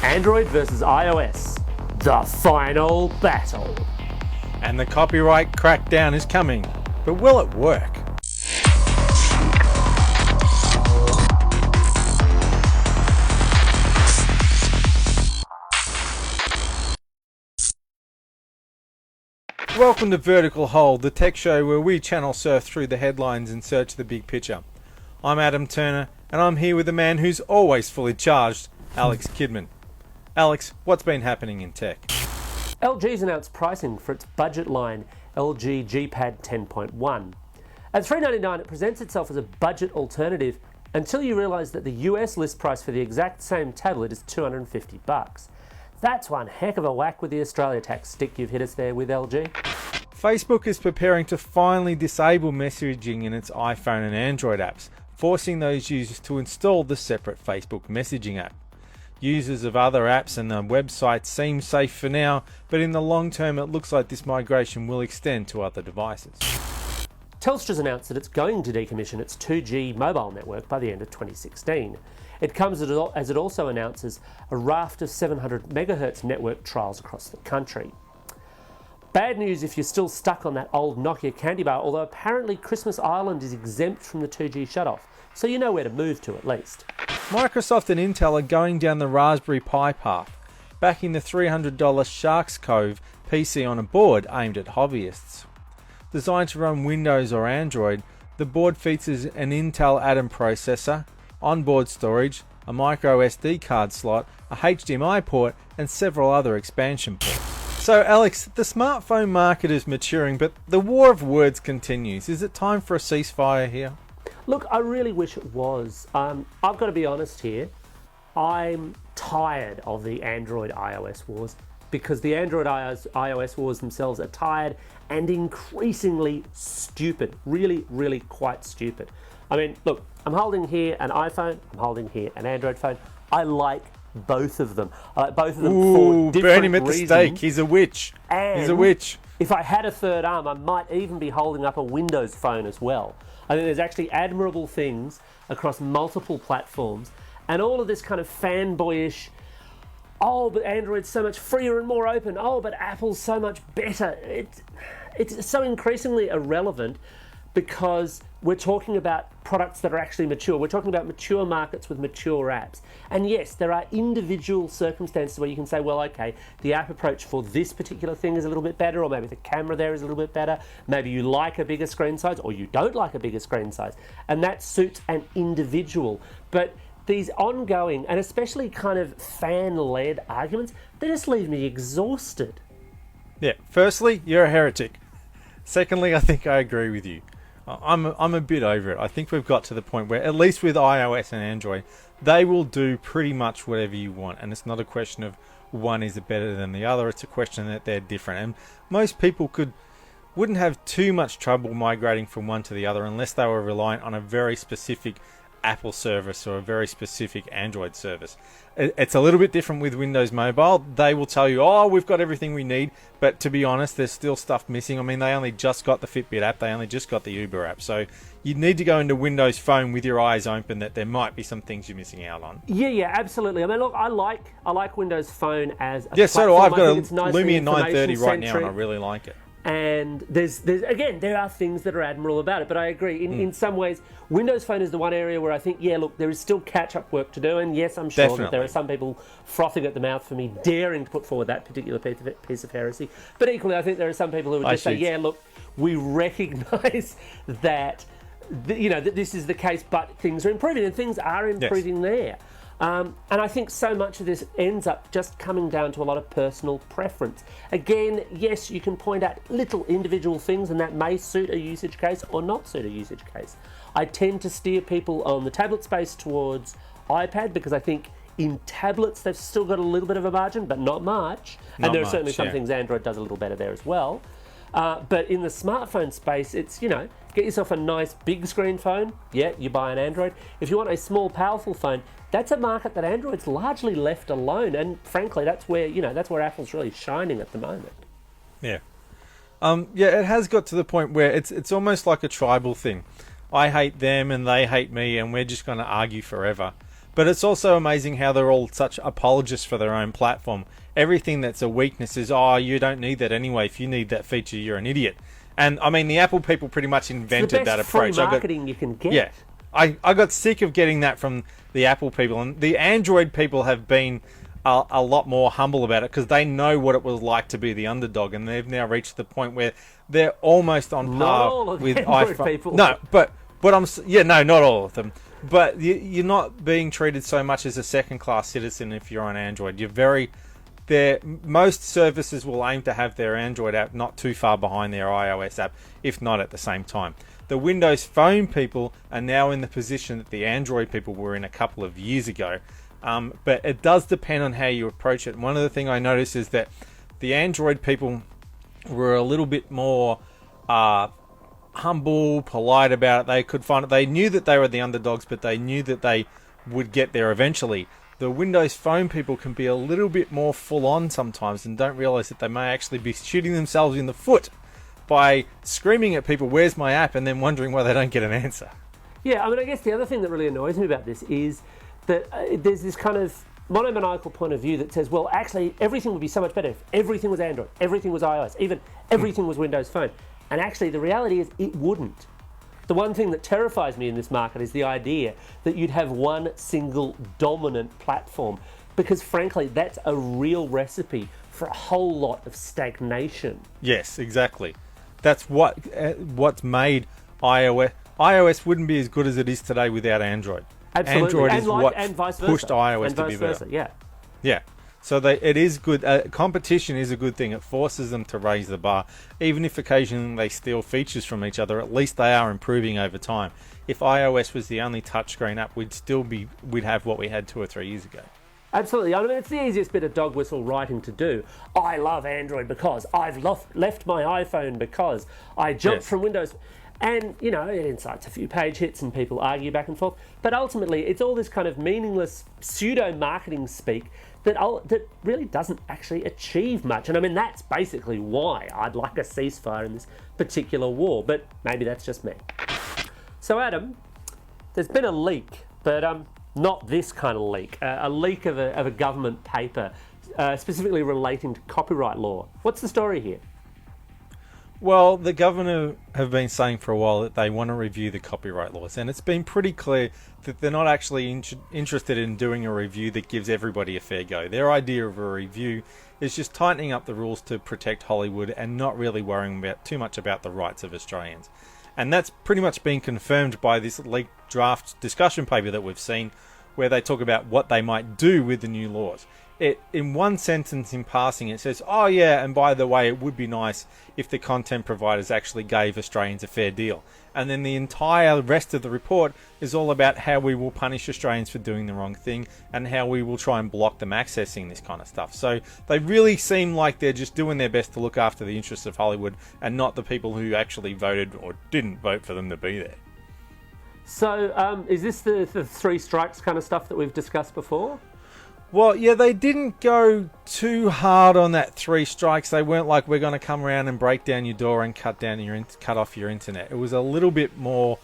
Android versus iOS. The final battle. And the copyright crackdown is coming. But will it work? Welcome to Vertical Hold, the tech show where we channel surf through the headlines in search of the big picture. I'm Adam Turner, and I'm here with a man who's always fully charged, Alex Kidman. Alex, what's been happening in tech? LG's announced pricing for its budget line, LG G-Pad 10.1. At $399, it presents itself as a budget alternative until you realise that the US list price for the exact same tablet is $250. That's one heck of a whack with the Australia tax stick you've hit us there with LG. Facebook is preparing to finally disable messaging in its iPhone and Android apps, forcing those users to install the separate Facebook messaging app. Users of other apps and the website seem safe for now, but in the long term it looks like this migration will extend to other devices. Telstra's announced that it's going to decommission its 2G mobile network by the end of 2016. It comes as it also announces a raft of 700 MHz network trials across the country. Bad news if you're still stuck on that old Nokia candy bar, although apparently Christmas Island is exempt from the 2G shutoff, so you know where to move to at least. Microsoft and Intel are going down the Raspberry Pi path, backing the $300 Sharks Cove PC on a board aimed at hobbyists. Designed to run Windows or Android, the board features an Intel Atom processor, onboard storage, a micro SD card slot, a HDMI port, and several other expansion ports. So Alex, the smartphone market is maturing, but the war of words continues. Is it time for a ceasefire here? Look, I really wish it was. I've got to be honest here. I'm tired of the Android iOS wars because the Android iOS wars themselves are tired and increasingly stupid. Really, really quite stupid. I mean, look, I'm holding here an iPhone, I'm holding here an Android phone. I like both of them. I like both of them for different burn him at reasons. the stake. He's a witch. He's a witch. If I had a third arm, I might even be holding up a Windows phone as well. I think there's actually admirable things across multiple platforms, and all of this kind of fanboyish, oh, but Android's so much freer and more open, oh, but Apple's so much better. It's so increasingly irrelevant because we're talking about products that are actually mature. We're talking about mature markets with mature apps. And yes, there are individual circumstances where you can say, well, okay, the app approach for this particular thing is a little bit better, or maybe the camera there is a little bit better. Maybe you like a bigger screen size, or you don't like a bigger screen size. And that suits an individual. But these ongoing, and especially kind of fan-led arguments, they just leave me exhausted. Yeah, firstly, you're a heretic. Secondly, I think I agree with you. I'm a bit over it. I think we've got to the point where, at least with iOS and Android, they will do pretty much whatever you want. And it's not a question of one is better than the other. It's a question that they're different. And most people wouldn't have too much trouble migrating from one to the other unless they were reliant on a very specific Apple service or a very specific Android service. It's a little bit different with Windows Mobile. They will tell you, oh, we've got everything we need, but to be honest, there's still stuff missing. I mean, they only just got the Fitbit app, they only just got the Uber app, so you need to go into Windows Phone with your eyes open that there might be some things you're missing out on. Yeah, absolutely. I mean, look, I like Windows Phone as a platform. So do I. I've got a Lumia 930 right now, and I really like it. And there's again, there are things that are admirable about it, but I agree. In some ways, Windows Phone is the one area where I think, yeah, look, there is still catch-up work to do, and yes, I'm sure that there are some people frothing at the mouth for me daring to put forward that particular piece of heresy. But equally, I think there are some people who would just say, yeah, look, we recognise that, that this is the case, but things are improving, and things are improving there. And I think so much of this ends up just coming down to a lot of personal preference. Again, yes, you can point out little individual things and that may suit a usage case or not suit a usage case. I tend to steer people on the tablet space towards iPad because I think in tablets they've still got a little bit of a margin, but not much. And there are certainly some things Android does a little better there as well. But in the smartphone space, it's, get yourself a nice big screen phone, yeah, you buy an Android. If you want a small, powerful phone, that's a market that Android's largely left alone, and frankly, that's where Apple's really shining at the moment. Yeah. It has got to the point where it's almost like a tribal thing. I hate them and they hate me, and we're just going to argue forever. But it's also amazing how they're all such apologists for their own platform. Everything that's a weakness is, oh, you don't need that anyway. If you need that feature, you're an idiot. And I mean, the Apple people pretty much invented that approach. It's the best free marketing you can get. Yeah. I got sick of getting that from the Apple people. And the Android people have been a lot more humble about it because they know what it was like to be the underdog. And they've now reached the point where they're almost on par with iPhone. People. No, but not all of them. But you're not being treated so much as a second-class citizen if you're on Android. Most services will aim to have their Android app not too far behind their iOS app, if not at the same time. The Windows Phone people are now in the position that the Android people were in a couple of years ago. But it does depend on how you approach it. And one of the things I noticed is that the Android people were a little bit more humble, polite about it. They could find it. They knew that they were the underdogs, but they knew that they would get there eventually. The Windows Phone people can be a little bit more full-on sometimes and don't realize that they may actually be shooting themselves in the foot by screaming at people, where's my app, and then wondering why they don't get an answer. Yeah, I mean, I guess the other thing that really annoys me about this is that there's this kind of monomaniacal point of view that says, well, actually, everything would be so much better if everything was Android, everything was iOS, even everything was Windows Phone. And actually, the reality is it wouldn't. The one thing that terrifies me in this market is the idea that you'd have one single dominant platform, because frankly, that's a real recipe for a whole lot of stagnation. Yes, exactly. That's what's made iOS. iOS wouldn't be as good as it is today without Android. Absolutely. Android is and vice what pushed versa. iOS and to vice be versa. better. Yeah. Yeah. So it is good. Competition is a good thing. It forces them to raise the bar. Even if occasionally they steal features from each other, at least they are improving over time. If iOS was the only touchscreen app, we'd have what we had 2 or 3 years ago. Absolutely. I mean, it's the easiest bit of dog whistle writing to do. I love Android because I've left my iPhone because I jumped from Windows. And, you know, it incites a few page hits and people argue back and forth. But ultimately, it's all this kind of meaningless pseudo-marketing speak that really doesn't actually achieve much. And I mean, that's basically why I'd like a ceasefire in this particular war. But maybe that's just me. So, Adam, there's been a leak, but not this kind of leak. A leak of a government paper, specifically relating to copyright law. What's the story here? Well, the governor have been saying for a while that they want to review the copyright laws, and it's been pretty clear that they're not actually interested in doing a review that gives everybody a fair go. Their idea of a review is just tightening up the rules to protect Hollywood and not really worrying too much about the rights of Australians. And that's pretty much been confirmed by this leaked draft discussion paper that we've seen, where they talk about what they might do with the new laws. In one sentence in passing, it says, oh yeah, and by the way, it would be nice if the content providers actually gave Australians a fair deal. And then the entire rest of the report is all about how we will punish Australians for doing the wrong thing and how we will try and block them accessing this kind of stuff. So they really seem like they're just doing their best to look after the interests of Hollywood and not the people who actually voted or didn't vote for them to be there. So is this the 3 strikes kind of stuff that we've discussed before? Well, yeah, they didn't go too hard on that 3 strikes. They weren't like, we're going to come around and break down your door and cut off your internet. It was a little bit more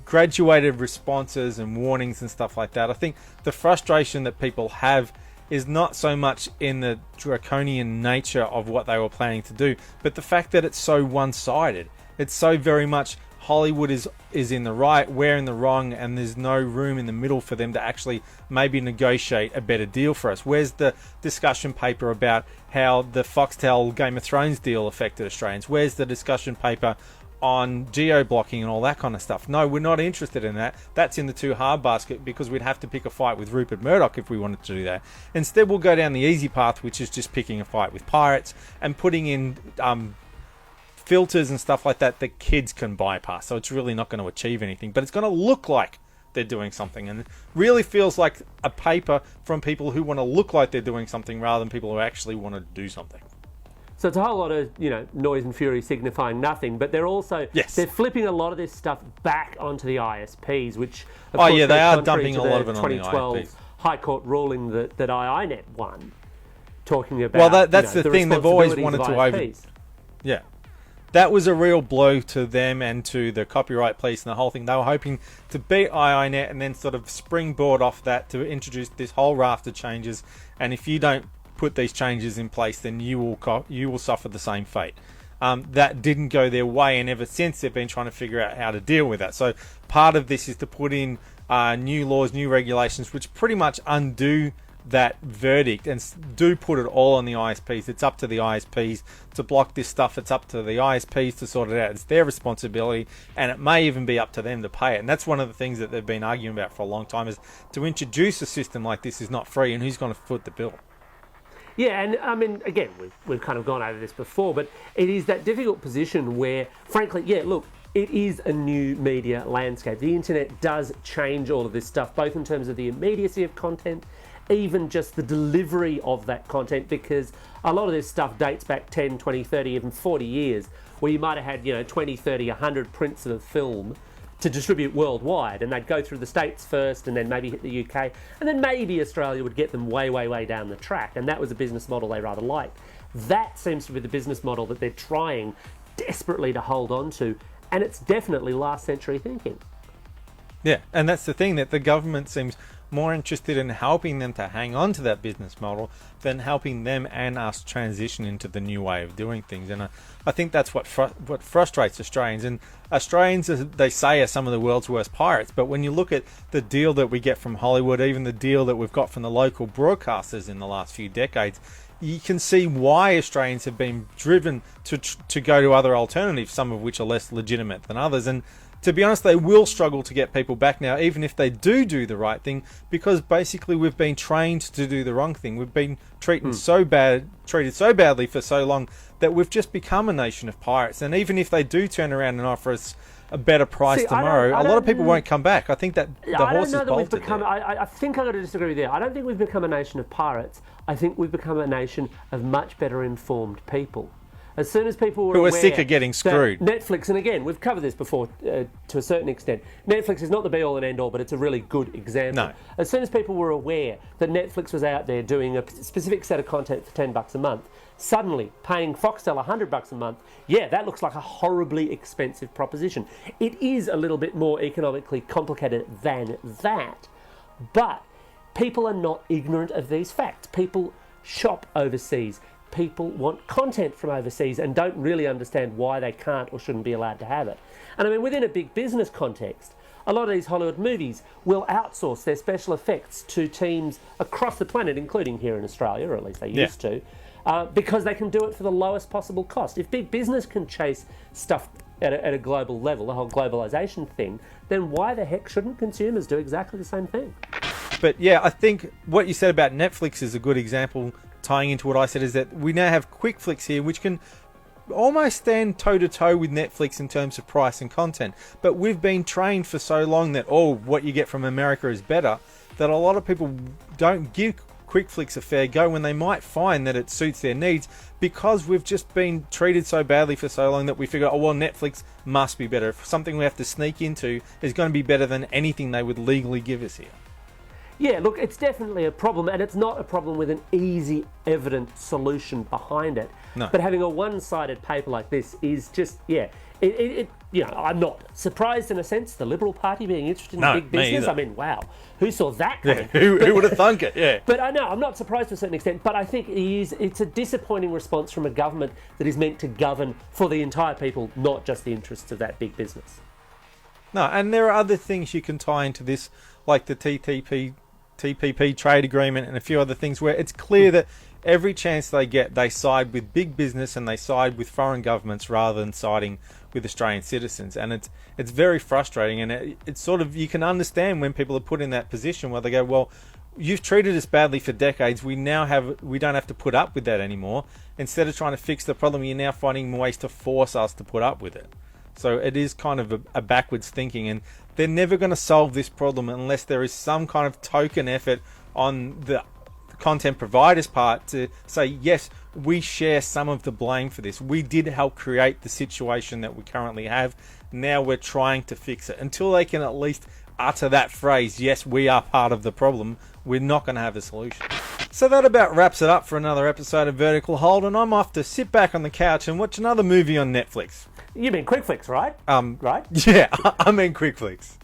graduated responses and warnings and stuff like that. I think the frustration that people have is not so much in the draconian nature of what they were planning to do, but the fact that it's so one-sided. It's so very much Hollywood is in the right, we're in the wrong, and there's no room in the middle for them to actually maybe negotiate a better deal for us. Where's the discussion paper about how the Foxtel Game of Thrones deal affected Australians? Where's the discussion paper on geo-blocking and all that kind of stuff? No, we're not interested in that. That's in the too hard basket because we'd have to pick a fight with Rupert Murdoch if we wanted to do that. Instead, we'll go down the easy path, which is just picking a fight with pirates and putting in filters and stuff like that kids can bypass. So it's really not going to achieve anything, but it's going to look like they're doing something, and it really feels like a paper from people who want to look like they're doing something rather than people who actually want to do something. So it's a whole lot of, noise and fury signifying nothing, but they're also they're flipping a lot of this stuff back onto the ISPs, which of course, they are dumping a lot of it on the 2012 High Court ruling that iiNet won, talking about that's the thing they've always wanted to that was a real blow to them and to the copyright police and the whole thing. They were hoping to beat IINet and then sort of springboard off that to introduce this whole raft of changes. And if you don't put these changes in place, then you will suffer the same fate. That didn't go their way, and ever since they've been trying to figure out how to deal with that. So part of this is to put in new laws, new regulations, which pretty much undo that verdict and do put it all on the ISPs. It's up to the ISPs to block this stuff. It's up to the ISPs to sort it out. It's their responsibility, and it may even be up to them to pay it. And that's one of the things that they've been arguing about for a long time, is to introduce a system like this is not free, and who's going to foot the bill? Yeah, and I mean, again, we've kind of gone over this before, but it is that difficult position where, frankly, yeah, look, it is a new media landscape. The internet does change all of this stuff, both in terms of the immediacy of content, even just the delivery of that content, because a lot of this stuff dates back 10, 20, 30, even 40 years, where you might have had, 20, 30, 100 prints of a film to distribute worldwide, and they'd go through the States first and then maybe hit the UK, and then maybe Australia would get them way, way, way down the track, and that was a business model they rather liked. That seems to be the business model that they're trying desperately to hold on to, and it's definitely last century thinking. Yeah, and that's the thing, that the government seems more interested in helping them to hang on to that business model than helping them and us transition into the new way of doing things. And I think that's what frustrates Australians. And Australians, they say, are some of the world's worst pirates. But when you look at the deal that we get from Hollywood, even the deal that we've got from the local broadcasters in the last few decades, you can see why Australians have been driven to go to other alternatives, some of which are less legitimate than others. And to be honest, they will struggle to get people back now, even if they do the right thing, because basically we've been trained to do the wrong thing. We've been treated so badly for so long that we've just become a nation of pirates. And even if they do turn around and offer us a better price tomorrow, a lot of people won't come back. I think that the horse is bolted there. I think I've got to disagree with you. I don't think we've become a nation of pirates. I think we've become a nation of much better informed people. As soon as people were who are sick of getting screwed. Netflix, and again, we've covered this before to a certain extent. Netflix is not the be-all and end-all, but it's a really good example. No. As soon as people were aware that Netflix was out there doing a specific set of content for $10 a month, suddenly paying Foxtel $100 a month, yeah, that looks like a horribly expensive proposition. It is a little bit more economically complicated than that, but people are not ignorant of these facts. People shop overseas. People want content from overseas and don't really understand why they can't or shouldn't be allowed to have it. And I mean, within a big business context, a lot of these Hollywood movies will outsource their special effects to teams across the planet, including here in Australia, or at least they used to, because they can do it for the lowest possible cost. If big business can chase stuff at a global level, the whole globalization thing, then why the heck shouldn't consumers do exactly the same thing? But yeah, I think what you said about Netflix is a good example, tying into what I said, is that we now have quick flicks here, which can almost stand toe-to-toe with Netflix in terms of price and content. But we've been trained for so long that, what you get from America is better, that a lot of people don't give quick flicks a fair go when they might find that it suits their needs, because we've just been treated so badly for so long that we figure, Netflix must be better. If something we have to sneak into is going to be better than anything they would legally give us here. Yeah, look, it's definitely a problem, and it's not a problem with an easy, evident solution behind it. No. But having a one-sided paper like this is just, I'm not surprised in a sense, the Liberal Party being interested in big business. I mean, wow, who saw that coming? Yeah, who would have thunk it, yeah. But I know, I'm not surprised to a certain extent, but I think it's a disappointing response from a government that is meant to govern for the entire people, not just the interests of that big business. No, and there are other things you can tie into this, like the TPP trade agreement and a few other things, where it's clear that every chance they get, they side with big business and they side with foreign governments rather than siding with Australian citizens. And it's very frustrating, and it's sort of, you can understand when people are put in that position where they go, you've treated us badly for decades, we don't have to put up with that anymore. Instead of trying to fix the problem, you're now finding ways to force us to put up with it. So it is kind of a backwards thinking, and they're never going to solve this problem unless there is some kind of token effort on the content provider's part to say, yes, we share some of the blame for this. We did help create the situation that we currently have. Now we're trying to fix it. Until they can at least utter that phrase, yes, we are part of the problem, we're not going to have a solution. So that about wraps it up for another episode of Vertical Hold, and I'm off to sit back on the couch and watch another movie on Netflix. You mean Quick Flicks, right? Right? Yeah, I mean Quick Flicks.